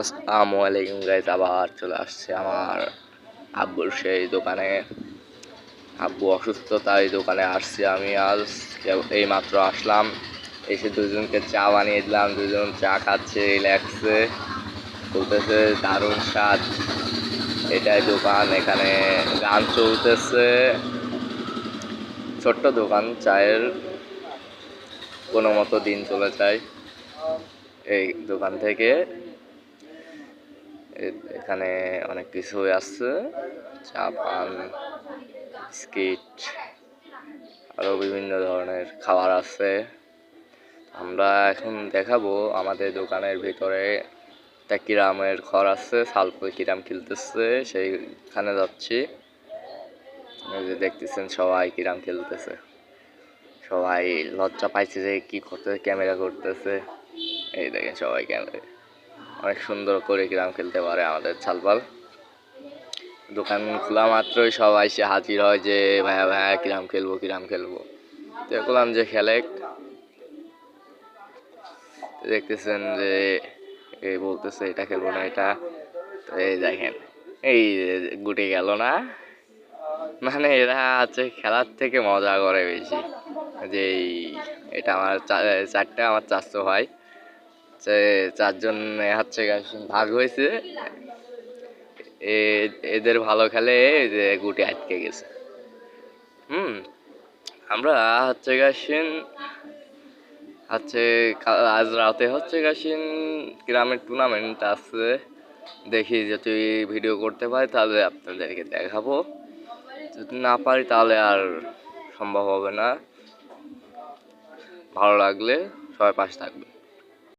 আসসালামু আলাইকুম গাইস, আবার চলে আসছে আমার আব্বুর সেই দোকানে। আব্বু অসুস্থ, তাই দোকানে আসছি আমি আজ। এই মাত্র আসলাম, এসে দুজনকে চা বানিয়ে দিলাম। দুজন চা খাচ্ছে রিল্যাক্সে, বলতেছে দারুণ স্বাদ। এটাই দোকান, এখানে গান চলতেছে। ছোট্ট দোকান চায়ের, কোনো মতো দিন চলে যায় এই দোকান থেকে। এখানে অনেক কিছুই আছে, চা পান, বিস্কিট, আরও বিভিন্ন ধরনের খাবার আছে। আমরা এখন দেখাবো আমাদের দোকানের ভিতরে একটা কিরামের ঘর আছে, সালপুর কিরাম খেলতেছে, সেইখানে যাচ্ছি। এই যে দেখতেছেন সবাই কিরাম খেলতেছে, সবাই লজ্জা পাইছে যে কি করতেছে, ক্যামেরা করতেছে। এই দেখেন সবাই ক্যামেরা, অনেক সুন্দর করে কিরাম খেলতে পারে আমাদের ছালপাল। দোকান খোলা মাত্রই সবাই এসে হাজির হয় যে ভাইয়া ভাইয়া কিরাম খেলবো কিরাম খেলবো। দেখলাম যে খেলে, দেখতেছেন যে এই বলতেছে এটা খেলবো না এটা। তো এই দেখেন, এই গুটি গেল না, মানে এরা আছে খেলার থেকে মজা করে বেশি। যে এটা আমার চারটা আমার চারশো ভাই, চারজন হচ্ছে ভাগ হয়েছে। এদের ভালো খেলে যে গুটি আটকে গেছে। আমরা হচ্ছে গাছিন, আজ রাতে হচ্ছে গাছিন গ্রামের টুর্নামেন্ট আছে। দেখি যদি ভিডিও করতে পারি তাহলে আপনাদেরকে দেখাবো, যদি না পারি তাহলে আর সম্ভব হবে না। ভালো লাগলে সবাই পাশে থাকবে।